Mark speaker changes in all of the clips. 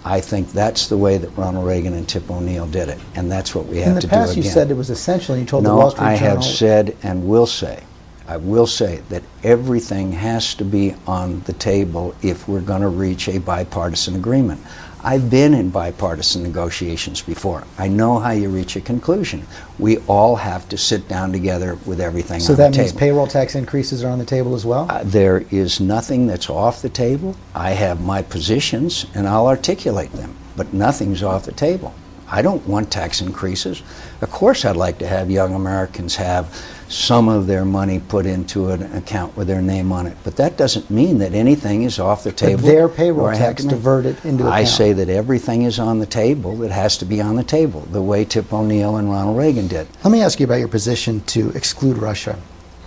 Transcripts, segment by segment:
Speaker 1: I think that's the way that Ronald Reagan and Tip O'Neill did it, and that's what we have to do again.
Speaker 2: In the past, you said it was essential, and you told the Wall Street Journal...
Speaker 1: No, I have said and will say, I will say that everything has to be on the table if we're going to reach a bipartisan agreement. I've been in bipartisan negotiations before. I know how you reach a conclusion. We all have to sit down together with everything on the table.
Speaker 2: So that means payroll tax increases are on the table as well?
Speaker 1: There is nothing that's off the table. I have my positions, and I'll articulate them, but nothing's off the table. I don't want tax increases. Of course I'd like to have young Americans have some of their money put into an account with their name on it, but that doesn't mean that anything is off the table.
Speaker 2: But their payroll tax diverted into account.
Speaker 1: I say that everything is on the table that has to be on the table, the way Tip O'Neill and Ronald Reagan did.
Speaker 2: Let me ask you about your position to exclude Russia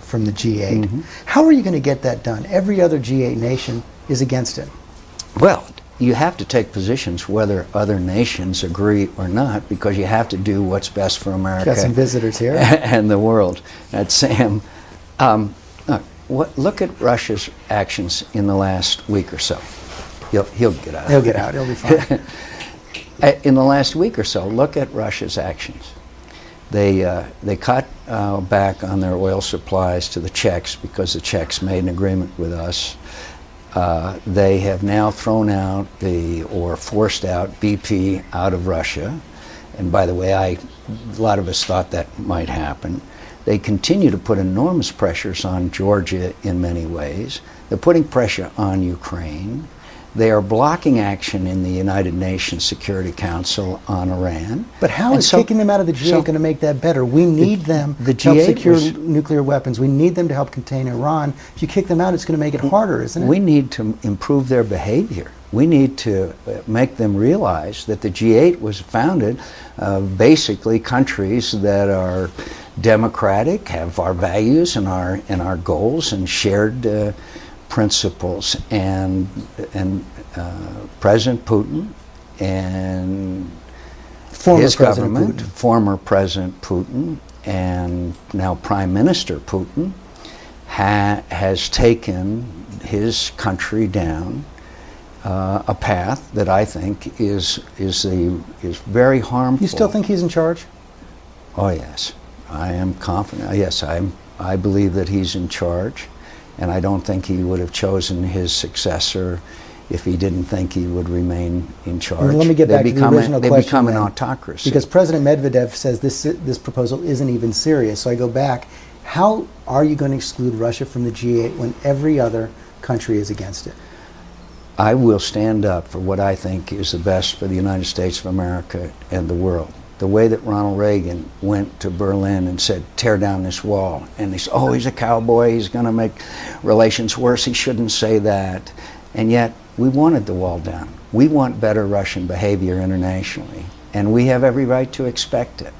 Speaker 2: from the G8. How are you going to get that done? Every other G8 nation is against it.
Speaker 1: Well, you have to take positions whether other nations agree or not, because you have to do what's best for America.
Speaker 2: Got some visitors here.
Speaker 1: And the world. That's Sam. Look at Russia's actions in the last week or so. He'll get out.
Speaker 2: He'll get out. He'll be fine.
Speaker 1: In the last week or so, look at Russia's actions. They cut back on their oil supplies to the Czechs because the Czechs made an agreement with us. They have now thrown out or forced out BP out of Russia. And by the way, a lot of us thought that might happen. They continue to put enormous pressures on Georgia in many ways. They're putting pressure on Ukraine. They are blocking action in the United Nations Security Council on Iran.
Speaker 2: But how is kicking them out of the G8 going to make that better? We need them to help secure nuclear weapons. We need them to help contain Iran. If you kick them out, it's going to make it harder, isn't it?
Speaker 1: We need to improve their behavior. We need to make them realize that the G8 was founded basically countries that are democratic, have our values and our goals and shared principles, and President Putin and his government, former President Putin and now Prime Minister Putin, has taken his country down a path that I think is very harmful.
Speaker 2: You still think he's in charge?
Speaker 1: Oh yes, I am confident. Yes, I believe that he's in charge. And I don't think he would have chosen his successor if he didn't think he would remain in charge.
Speaker 2: Well, let me get back to the original question.
Speaker 1: They become an autocracy.
Speaker 2: Because President Medvedev says this proposal isn't even serious. So I go back. How are you going to exclude Russia from the G8 when every other country is against it?
Speaker 1: I will stand up for what I think is the best for the United States of America and the world. The way that Ronald Reagan went to Berlin and said, tear down this wall. And they said, oh, he's a cowboy, he's going to make relations worse, he shouldn't say that. And yet, we wanted the wall down. We want better Russian behavior internationally. And we have every right to expect it.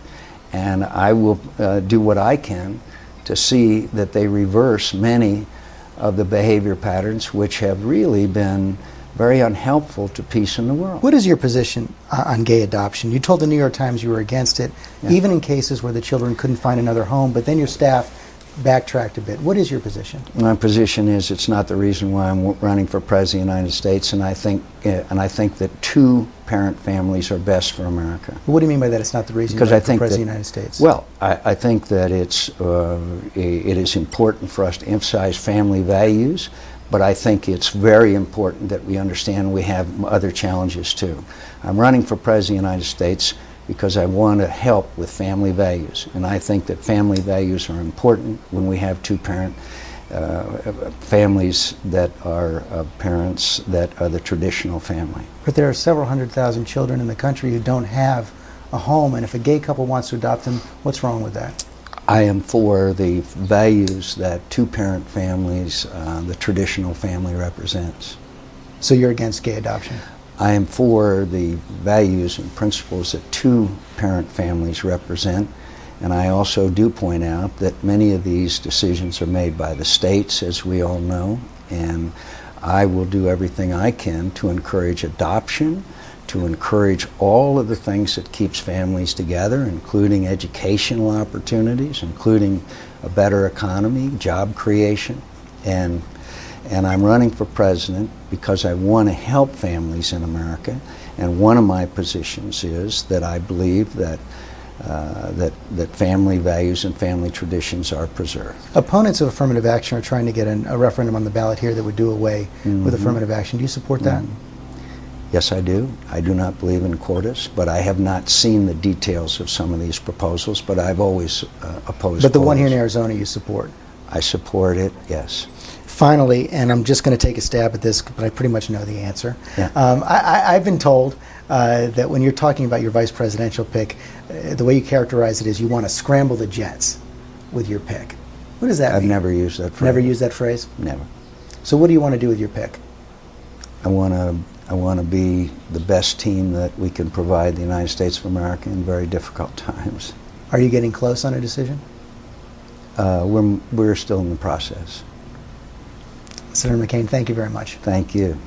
Speaker 1: And I will do what I can to see that they reverse many of the behavior patterns which have really been very unhelpful to peace in the world.
Speaker 2: What is your position on gay adoption? You told the New York Times you were against it, even in cases where the children couldn't find another home, but then your staff backtracked a bit. What is your position?
Speaker 1: My position is it's not the reason why I'm running for President of the United States, and I think that two-parent families are best for America.
Speaker 2: What do you mean by that? It's not the reason you're running for President of the United States?
Speaker 1: Well, I think that it is important for us to emphasize family values, but I think it's very important that we understand we have other challenges too. I'm running for President of the United States because I want to help with family values, and I think that family values are important when we have two-parent families that are parents that are the traditional family.
Speaker 2: But there are several 100,000 children in the country who don't have a home, and if a gay couple wants to adopt them, what's wrong with that?
Speaker 1: I am for the values that two-parent families, the traditional family, represents.
Speaker 2: So you're against gay adoption?
Speaker 1: I am for the values and principles that two-parent families represent, and I also do point out that many of these decisions are made by the states, as we all know, and I will do everything I can to encourage adoption, to encourage all of the things that keeps families together, including educational opportunities, including a better economy, job creation, and And I'm running for president because I want to help families in America. And one of my positions is that I believe that that family values and family traditions are preserved.
Speaker 2: Opponents of affirmative action are trying to get a referendum on the ballot here that would do away with affirmative action. Do you support that?
Speaker 1: Yes, I do. I do not believe in quotas, but I have not seen the details of some of these proposals, but I've always opposed
Speaker 2: But the one here in
Speaker 1: quotas.
Speaker 2: Arizona you support?
Speaker 1: I support it, yes.
Speaker 2: Finally, and I'm just going to take a stab at this, but I pretty much know the answer.
Speaker 1: Yeah.
Speaker 2: I've been told that when you're talking about your vice presidential pick, the way you characterize it is you want to scramble the jets with your pick. What does that
Speaker 1: I've
Speaker 2: mean?
Speaker 1: never used that phrase.
Speaker 2: Never used that phrase?
Speaker 1: Never.
Speaker 2: So what do you want to do with your pick?
Speaker 1: I want to be the best team that we can provide the United States of America in very difficult times.
Speaker 2: Are you getting close on a decision?
Speaker 1: We're still in the process.
Speaker 2: Senator McCain, thank you very much.
Speaker 1: Thank you.